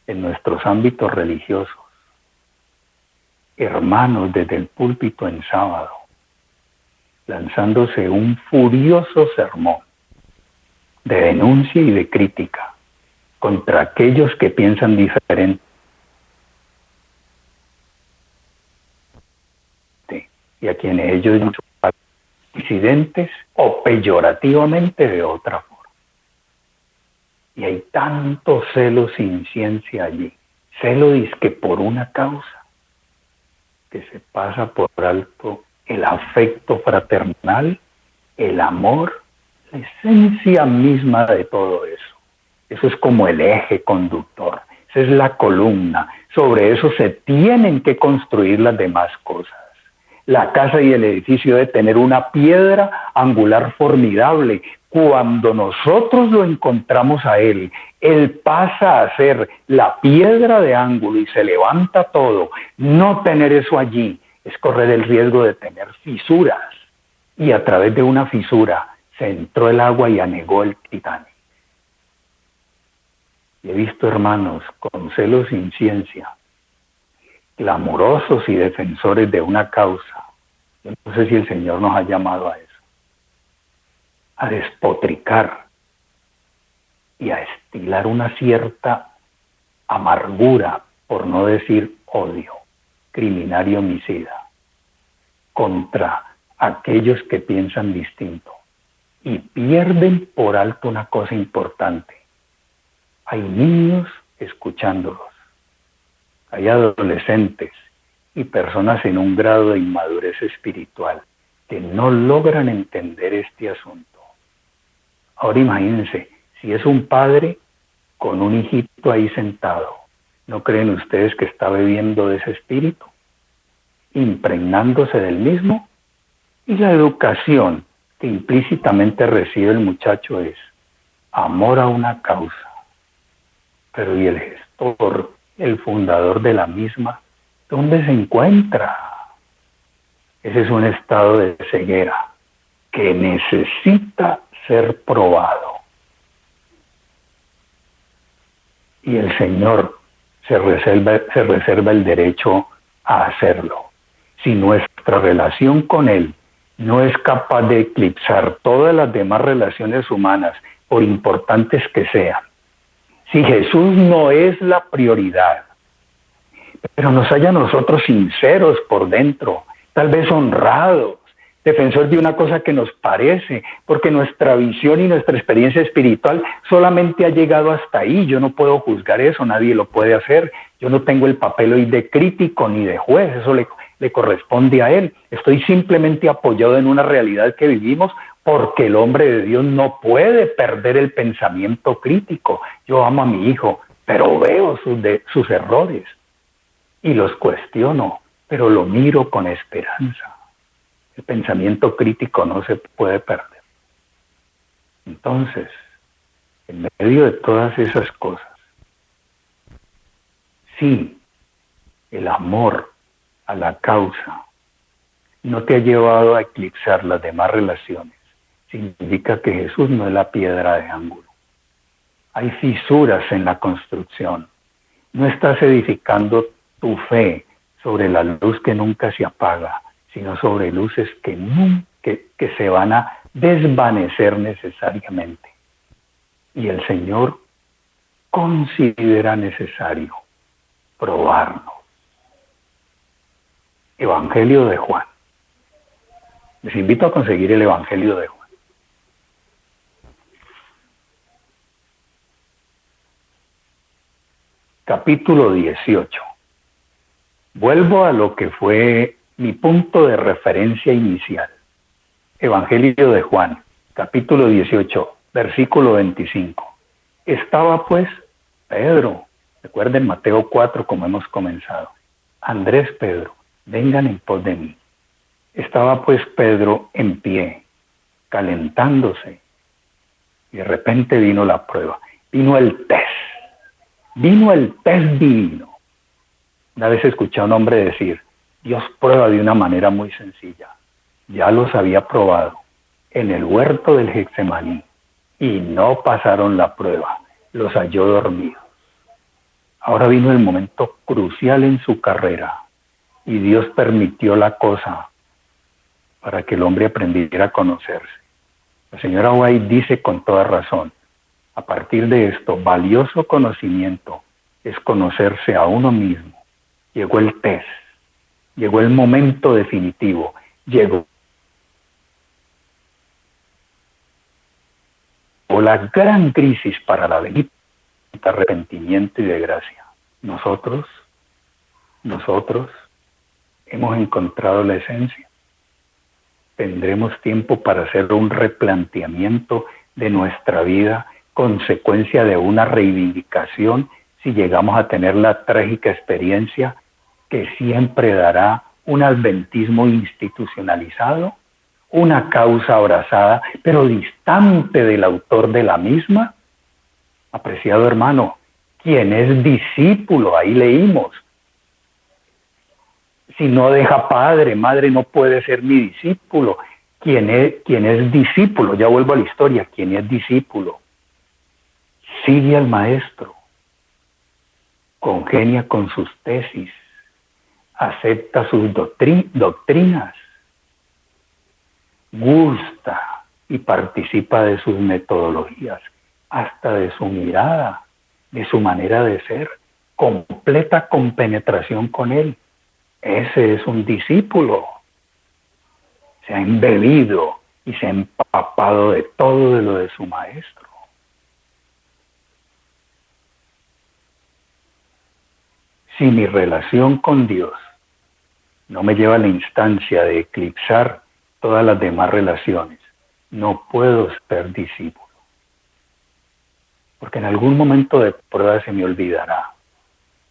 en nuestros ámbitos religiosos hermanos desde el púlpito en sábado lanzándose un furioso sermón de denuncia y de crítica contra aquellos que piensan diferente y a quienes ellos llaman disidentes o peyorativamente de otra forma. Y hay tanto celo sin ciencia allí. Celo dizque por una causa, que se pasa por alto el afecto fraternal, el amor, la esencia misma de todo eso. Eso es como el eje conductor, esa es la columna. Sobre eso se tienen que construir las demás cosas. La casa y el edificio deben tener una piedra angular formidable. Cuando nosotros lo encontramos a él, él pasa a ser la piedra de ángulo y se levanta todo. No tener eso allí es correr el riesgo de tener fisuras. Y a través de una fisura se entró el agua y anegó el Titanic. Y he visto hermanos con celo sin ciencia, clamorosos y defensores de una causa. Yo no sé si el Señor nos ha llamado a eso, a despotricar y a estilar una cierta amargura, por no decir odio, criminal y homicida, contra aquellos que piensan distinto y pierden por alto una cosa importante. Hay niños escuchándolos, hay adolescentes y personas en un grado de inmadurez espiritual que no logran entender este asunto. Ahora imagínense, si es un padre con un hijito ahí sentado, ¿no creen ustedes que está bebiendo de ese espíritu? Impregnándose del mismo. Y la educación que implícitamente recibe el muchacho es amor a una causa. Pero ¿y el gestor, el fundador de la misma, dónde se encuentra? Ese es un estado de ceguera que necesita ser probado. Y el Señor se reserva el derecho a hacerlo. Si nuestra relación con Él no es capaz de eclipsar todas las demás relaciones humanas, por importantes que sean, si Jesús no es la prioridad, pero nos haya nosotros sinceros por dentro, tal vez honrados, defensores de una cosa que nos parece, porque nuestra visión y nuestra experiencia espiritual solamente ha llegado hasta ahí. Yo no puedo juzgar eso, nadie lo puede hacer. Yo no tengo el papel hoy de crítico ni de juez, eso le corresponde a él. Estoy simplemente apoyado en una realidad que vivimos, porque el hombre de Dios no puede perder el pensamiento crítico. Yo amo a mi hijo, pero veo sus errores y los cuestiono, pero lo miro con esperanza. El pensamiento crítico no se puede perder. Entonces, en medio de todas esas cosas, sí, el amor a la causa no te ha llevado a eclipsar las demás relaciones. Significa que Jesús no es la piedra de ángulo. Hay fisuras en la construcción. No estás edificando tu fe sobre la luz que nunca se apaga, sino sobre luces que se van a desvanecer necesariamente. Y el Señor considera necesario probarnos. Evangelio de Juan. Les invito a conseguir el Evangelio de Juan. Capítulo 18. Vuelvo a lo que fue mi punto de referencia inicial. Evangelio de Juan, capítulo 18, versículo 25. Estaba pues Pedro, recuerden Mateo 4 como hemos comenzado. Andrés, Pedro, vengan en pos de mí. Estaba pues Pedro en pie, calentándose, y de repente vino la prueba, vino el test divino. Una vez escuché a un hombre decir, Dios prueba de una manera muy sencilla. Ya los había probado en el huerto del Getsemaní y no pasaron la prueba, los halló dormidos. Ahora vino el momento crucial en su carrera y Dios permitió la cosa para que el hombre aprendiera a conocerse. La señora White dice con toda razón, a partir de esto, valioso conocimiento es conocerse a uno mismo. Llegó el test, llegó el momento definitivo, llegó la gran crisis para la bendita arrepentimiento y de gracia. Nosotros hemos encontrado la esencia. Tendremos tiempo para hacer un replanteamiento de nuestra vida, consecuencia de una reivindicación, si llegamos a tener la trágica experiencia que siempre dará un adventismo institucionalizado, una causa abrazada, pero distante del autor de la misma. Apreciado hermano, quien es discípulo, ahí leímos, si no deja padre, madre, no puede ser mi discípulo. Quien es discípulo, ya vuelvo a la historia, quien es discípulo, sigue al maestro, congenia con sus tesis, acepta sus doctrinas, gusta y participa de sus metodologías, hasta de su mirada, de su manera de ser, completa compenetración con él. Ese es un discípulo. Se ha embebido y se ha empapado de todo de lo de su maestro. Si mi relación con Dios no me lleva a la instancia de eclipsar todas las demás relaciones, no puedo ser discípulo. Porque en algún momento de prueba se me olvidará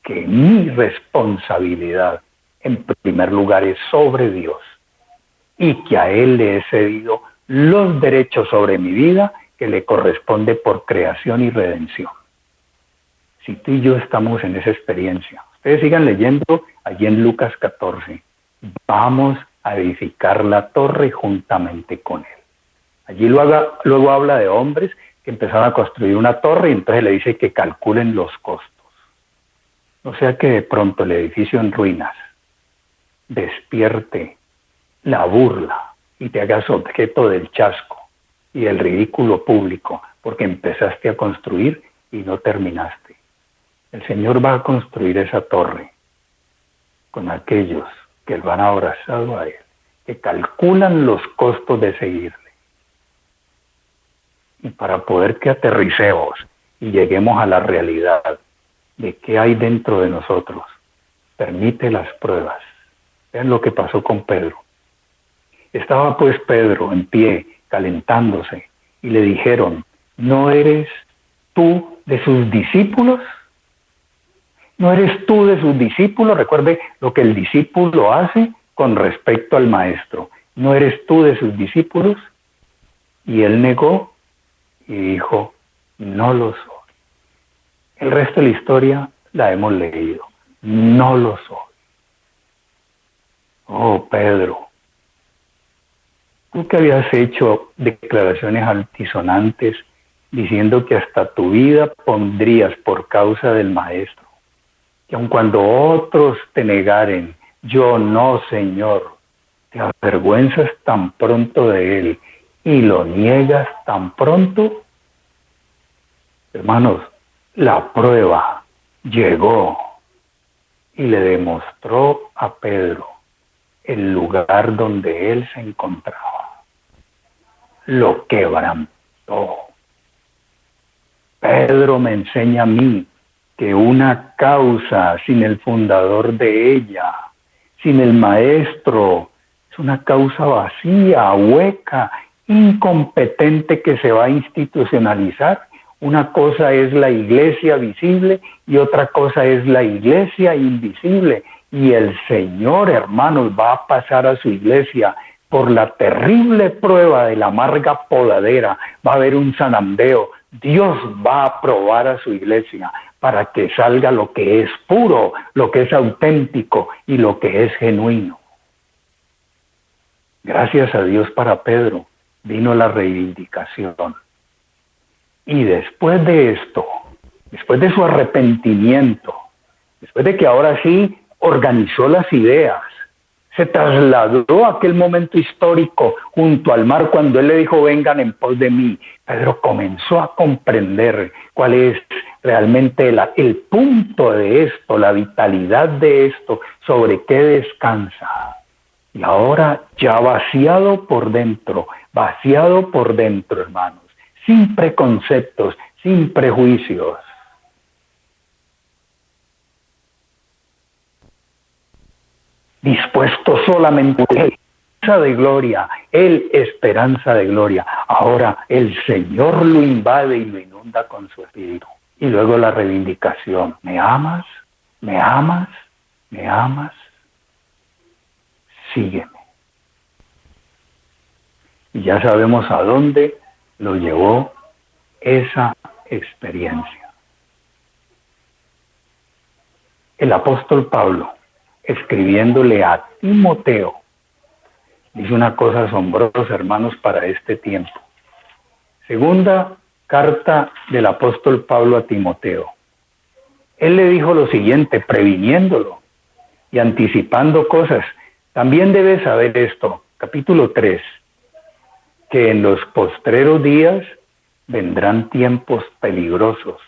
que mi responsabilidad en primer lugar es sobre Dios y que a Él le he cedido los derechos sobre mi vida que le corresponde por creación y redención. Si tú y yo estamos en esa experiencia, ustedes sigan leyendo allí en Lucas 14, vamos a edificar la torre juntamente con Él. Allí luego habla de hombres que empezaron a construir una torre y entonces le dice que calculen los costos. O sea que de pronto el edificio en ruinas despierte la burla y te hagas objeto del chasco y del ridículo público porque empezaste a construir y no terminaste. El Señor va a construir esa torre con aquellos que lo han abrazado a Él, que calculan los costos de seguirle. Y para poder que aterricemos y lleguemos a la realidad de qué hay dentro de nosotros, permite las pruebas. Vean lo que pasó con Pedro. Estaba pues Pedro en pie, calentándose, y le dijeron, ¿no eres tú de sus discípulos? ¿No eres tú de sus discípulos? Recuerde lo que el discípulo hace con respecto al maestro. ¿No eres tú de sus discípulos? Y él negó y dijo, no lo soy. El resto de la historia la hemos leído. No lo soy. Oh, Pedro, tú que habías hecho declaraciones altisonantes diciendo que hasta tu vida pondrías por causa del maestro, que aun cuando otros te negaren, yo no, Señor, te avergüenzas tan pronto de él y lo niegas tan pronto. Hermanos, la prueba llegó y le demostró a Pedro el lugar donde él se encontraba. Lo quebrantó. Pedro me enseña a mí que una causa sin el fundador de ella, sin el maestro, es una causa vacía, hueca, incompetente que se va a institucionalizar. Una cosa es la iglesia visible y otra cosa es la iglesia invisible. Y el Señor, hermanos, va a pasar a su iglesia por la terrible prueba de la amarga podadera. Va a haber un zanambeo. Dios va a probar a su iglesia para que salga lo que es puro, lo que es auténtico y lo que es genuino. Gracias a Dios para Pedro vino la reivindicación. Y después de esto, después de su arrepentimiento, después de que ahora sí organizó las ideas, se trasladó a aquel momento histórico junto al mar cuando él le dijo, vengan en pos de mí. Pedro comenzó a comprender cuál es realmente el punto de esto, la vitalidad de esto, sobre qué descansa. Y ahora ya vaciado por dentro, hermanos, sin preconceptos, sin prejuicios. Dispuesto solamente a Él, esperanza de gloria, Él esperanza de gloria. Ahora el Señor lo invade y lo inunda con su espíritu. Y luego la reivindicación, ¿me amas? ¿Me amas? ¿Me amas? Sígueme. Y ya sabemos a dónde lo llevó esa experiencia. El apóstol Pablo, escribiéndole a Timoteo, dice una cosa asombrosa, hermanos, para este tiempo. Segunda carta del apóstol Pablo a Timoteo. Él le dijo lo siguiente, previniéndolo y anticipando cosas. También debes saber esto, capítulo 3, que en los postreros días vendrán tiempos peligrosos,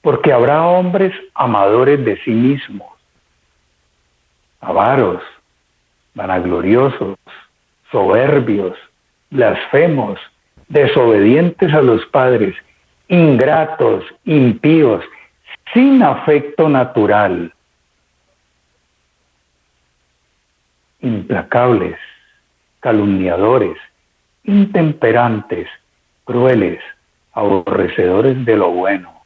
porque habrá hombres amadores de sí mismos, avaros, vanagloriosos, soberbios, blasfemos, desobedientes a los padres, ingratos, impíos, sin afecto natural, implacables, calumniadores, intemperantes, crueles, aborrecedores de lo bueno,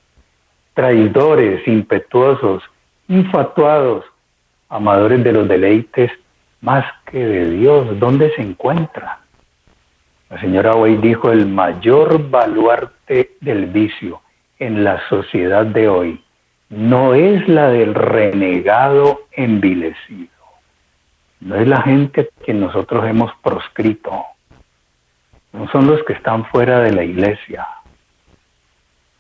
traidores, impetuosos, infatuados, amadores de los deleites más que de Dios. ¿Dónde se encuentra? La señora Way dijo, el mayor baluarte del vicio en la sociedad de hoy no es la del renegado envilecido, no es la gente que nosotros hemos proscrito, no son los que están fuera de la iglesia.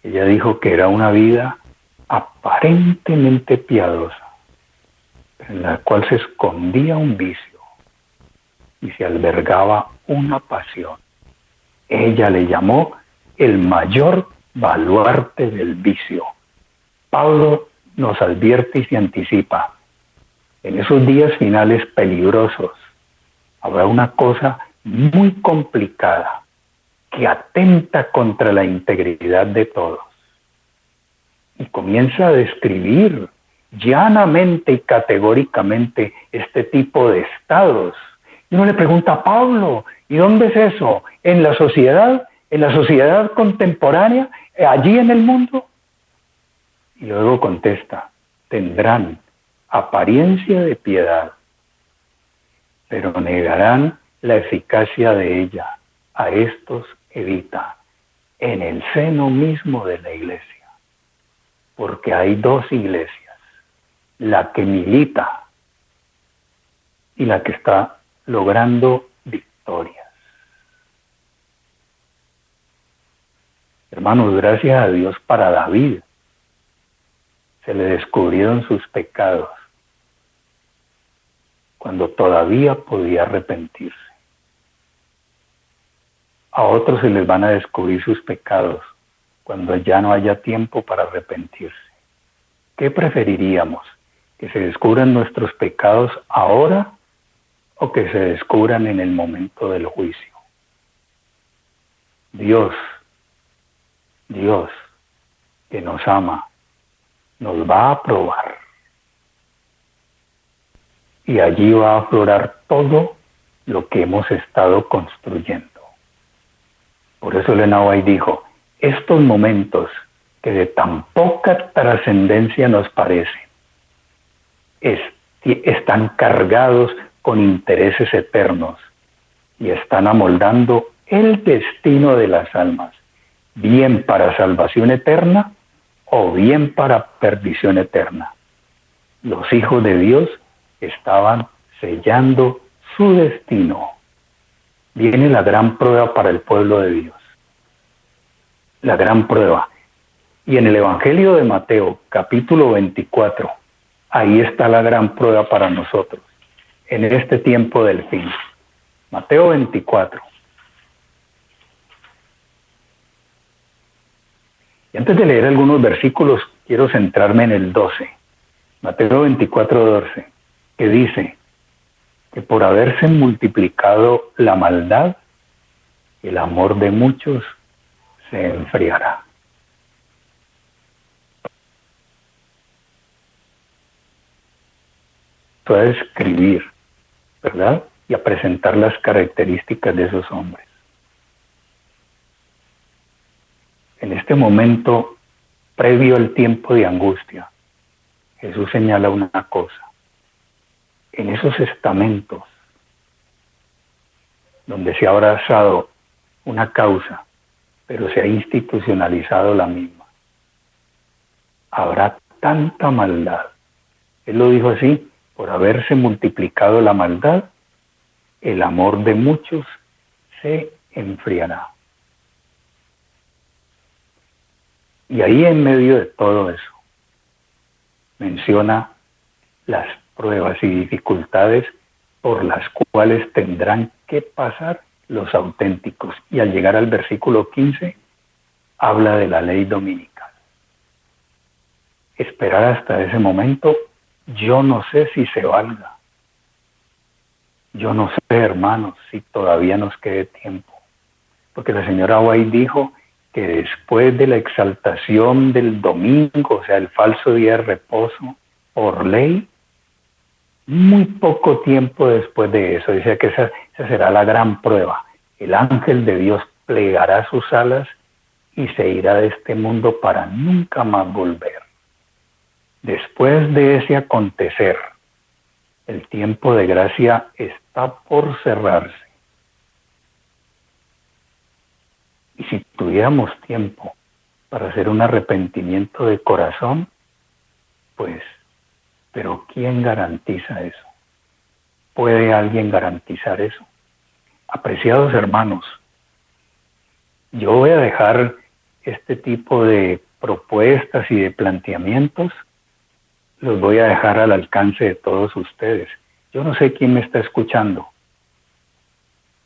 Ella dijo que era una vida aparentemente piadosa, en la cual se escondía un vicio y se albergaba una pasión. Ella le llamó el mayor baluarte del vicio. Pablo nos advierte y se anticipa. En esos días finales peligrosos habrá una cosa muy complicada que atenta contra la integridad de todos. Y comienza a describir llanamente y categóricamente este tipo de estados. Y uno le pregunta a Pablo, ¿y dónde es eso? ¿En la sociedad contemporánea, allí en el mundo? Y luego contesta, tendrán apariencia de piedad, pero negarán la eficacia de ella. A estos evita en el seno mismo de la iglesia, porque hay dos iglesias, la que milita y la que está logrando victorias. Hermanos, gracias a Dios para David se le descubrieron sus pecados cuando todavía podía arrepentirse. A otros se les van a descubrir sus pecados cuando ya no haya tiempo para arrepentirse. ¿Qué preferiríamos? ¿Que se descubran nuestros pecados ahora o que se descubran en el momento del juicio? Dios, que nos ama, nos va a probar. Y allí va a aflorar todo lo que hemos estado construyendo. Por eso Elena White dijo, estos momentos que de tan poca trascendencia nos parecen, están cargados con intereses eternos y están amoldando el destino de las almas, bien para salvación eterna o bien para perdición eterna. Los hijos de Dios estaban sellando su destino. Viene la gran prueba para el pueblo de Dios. La gran prueba. Y en el Evangelio de Mateo, capítulo 24, ahí está la gran prueba para nosotros, en este tiempo del fin. Mateo 24. Y antes de leer algunos versículos, quiero centrarme en el 12. Mateo 24, 12, que dice que por haberse multiplicado la maldad, el amor de muchos se enfriará. Tú a escribir, ¿verdad? Y a presentar las características de esos hombres. En este momento, previo al tiempo de angustia, Jesús señala una cosa. En esos estamentos, donde se ha abrazado una causa, pero se ha institucionalizado la misma, habrá tanta maldad. Él lo dijo así: por haberse multiplicado la maldad, el amor de muchos se enfriará. Y ahí, en medio de todo eso, menciona las pruebas y dificultades por las cuales tendrán que pasar los auténticos. Y al llegar al versículo 15, habla de la ley dominical. Esperar hasta ese momento, yo no sé si se valga. Yo no sé, hermanos, si todavía nos quede tiempo. Porque la señora White dijo que después de la exaltación del domingo, o sea, el falso día de reposo, por ley, muy poco tiempo después de eso, dice que esa será la gran prueba. El ángel de Dios plegará sus alas y se irá de este mundo para nunca más volver. Después de ese acontecer, el tiempo de gracia está por cerrarse. Y si tuviéramos tiempo para hacer un arrepentimiento de corazón, pues, pero ¿quién garantiza eso? ¿Puede alguien garantizar eso? Apreciados hermanos, yo voy a dejar este tipo de propuestas y de planteamientos, los voy a dejar al alcance de todos ustedes. Yo no sé quién me está escuchando,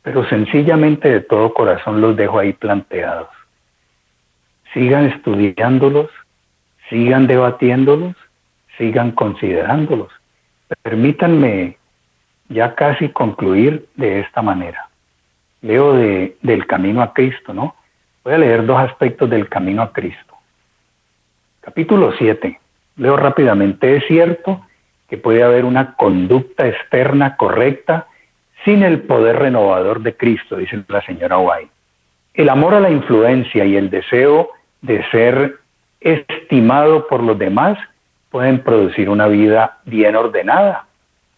pero sencillamente de todo corazón los dejo ahí planteados. Sigan estudiándolos, sigan debatiéndolos, sigan considerándolos. Permítanme ya casi concluir de esta manera. Leo del camino a Cristo, ¿no? Voy a leer dos aspectos del camino a Cristo. Capítulo 7. Leo rápidamente. Es cierto que puede haber una conducta externa correcta sin el poder renovador de Cristo, dice la señora White. El amor a la influencia y el deseo de ser estimado por los demás pueden producir una vida bien ordenada.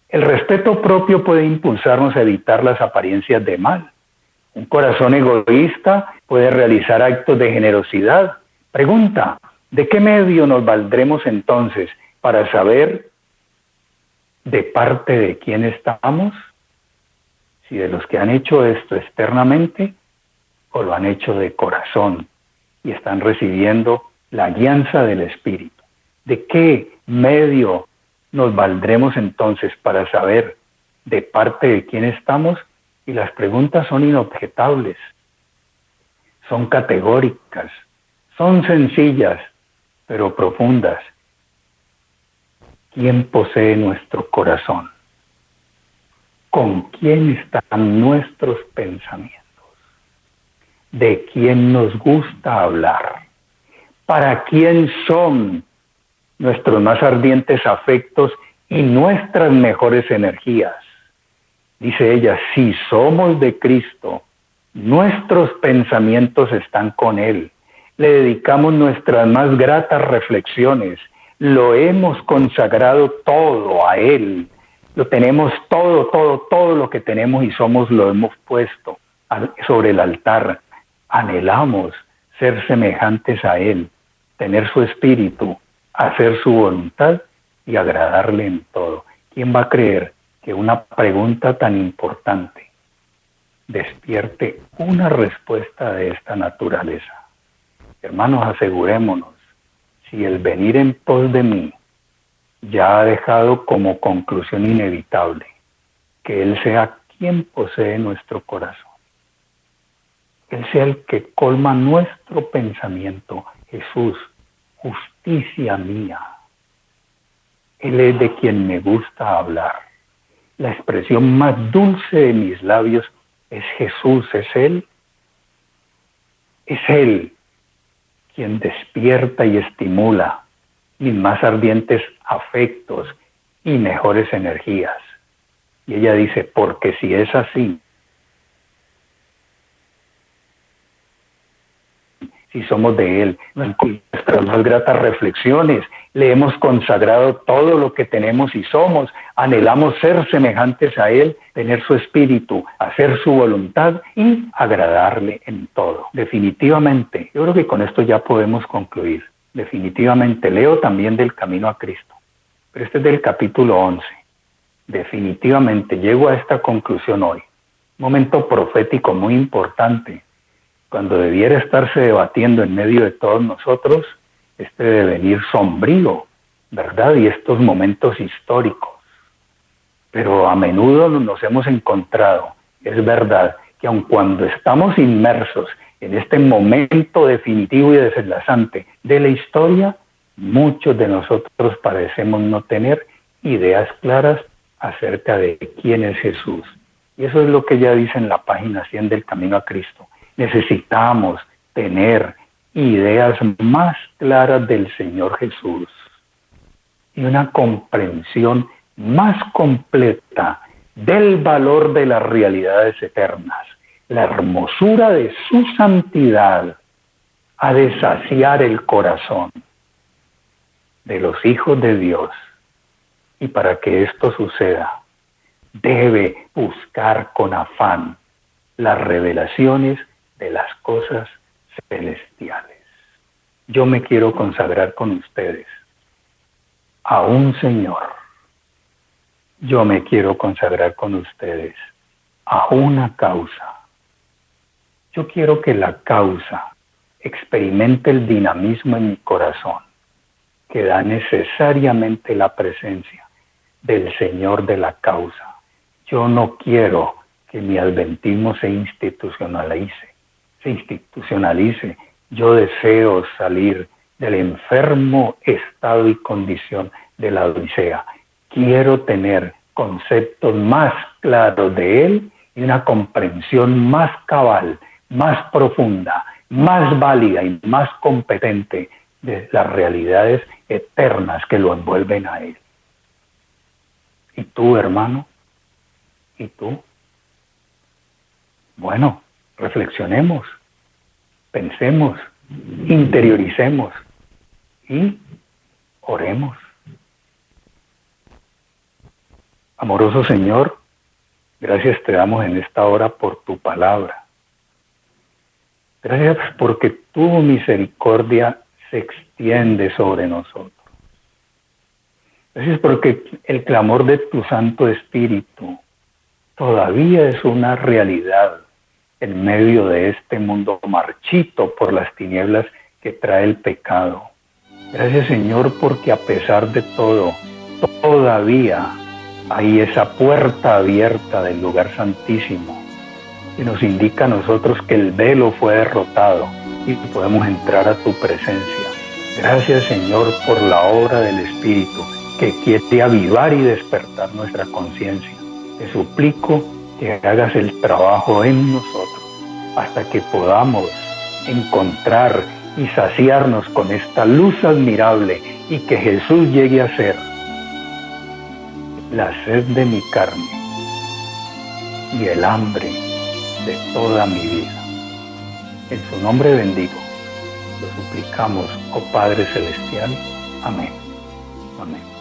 El respeto propio puede impulsarnos a evitar las apariencias de mal. Un corazón egoísta puede realizar actos de generosidad. Pregunta: ¿de qué medio nos valdremos entonces para saber de parte de quién estamos? Si de los que han hecho esto externamente o lo han hecho de corazón y están recibiendo la guianza del Espíritu. ¿De qué medio nos valdremos entonces para saber de parte de quién estamos? Y las preguntas son inobjetables, son categóricas, son sencillas, pero profundas. ¿Quién posee nuestro corazón? ¿Con quién están nuestros pensamientos? ¿De quién nos gusta hablar? ¿Para quién son nuestros más ardientes afectos y nuestras mejores energías? Dice ella: si somos de Cristo, nuestros pensamientos están con Él. Le dedicamos nuestras más gratas reflexiones. Lo hemos consagrado todo a Él. Lo tenemos todo lo que tenemos y somos lo hemos puesto sobre el altar. Anhelamos ser semejantes a Él, tener su espíritu, hacer su voluntad y agradarle en todo. ¿Quién va a creer que una pregunta tan importante despierte una respuesta de esta naturaleza? Hermanos, asegurémonos, si el venir en pos de mí ya ha dejado como conclusión inevitable que Él sea quien posee nuestro corazón. Él sea el que colma nuestro pensamiento. Jesús, justicia mía. Él es de quien me gusta hablar. La expresión más dulce de mis labios es Jesús, es Él. Es Él quien despierta y estimula mis más ardientes afectos y mejores energías. Y ella dice, porque si es así, si somos de Él, nuestras más gratas reflexiones, le hemos consagrado todo lo que tenemos y somos, anhelamos ser semejantes a Él, tener su espíritu, hacer su voluntad y agradarle en todo. Definitivamente, yo creo que con esto ya podemos concluir. Definitivamente, leo también del Camino a Cristo, pero este es del capítulo 11. Definitivamente llego a esta conclusión hoy. Un momento profético muy importante, cuando debiera estarse debatiendo en medio de todos nosotros este devenir sombrío, ¿verdad? Y estos momentos históricos. Pero a menudo nos hemos encontrado, es verdad, que aun cuando estamos inmersos en este momento definitivo y desenlazante de la historia, muchos de nosotros parecemos no tener ideas claras acerca de quién es Jesús. Y eso es lo que ella dice en la página 100 del Camino a Cristo. Necesitamos tener ideas más claras del Señor Jesús y una comprensión más completa del valor de las realidades eternas. La hermosura de su santidad ha de saciar el corazón de los hijos de Dios. Y para que esto suceda, debe buscar con afán las revelaciones de las cosas celestiales. Yo me quiero consagrar con ustedes a un Señor. Yo me quiero consagrar con ustedes a una causa. Yo quiero que la causa experimente el dinamismo en mi corazón que da necesariamente la presencia del Señor de la causa. Yo no quiero que mi adventismo se institucionalice. Yo deseo salir del enfermo estado y condición de la Odisea. Quiero tener conceptos más claros de Él y una comprensión más cabal, más profunda, más válida y más competente de las realidades eternas que lo envuelven a Él. ¿Y tú, hermano? ¿Y tú? Bueno, reflexionemos, pensemos, interioricemos y oremos. Amoroso Señor, gracias te damos en esta hora por tu palabra. Gracias porque tu misericordia se extiende sobre nosotros. Gracias porque el clamor de tu Santo Espíritu todavía es una realidad en medio de este mundo marchito por las tinieblas que trae el pecado. Gracias, Señor, porque a pesar de todo, todavía hay esa puerta abierta del lugar santísimo que nos indica a nosotros que el velo fue derrotado y podemos entrar a tu presencia. Gracias, Señor, por la obra del Espíritu que quiere avivar y despertar nuestra conciencia. Te suplico que hagas el trabajo en nosotros hasta que podamos encontrar y saciarnos con esta luz admirable y que Jesús llegue a ser la sed de mi carne y el hambre de toda mi vida. En su nombre bendigo, lo suplicamos, oh Padre Celestial. Amén. Amén.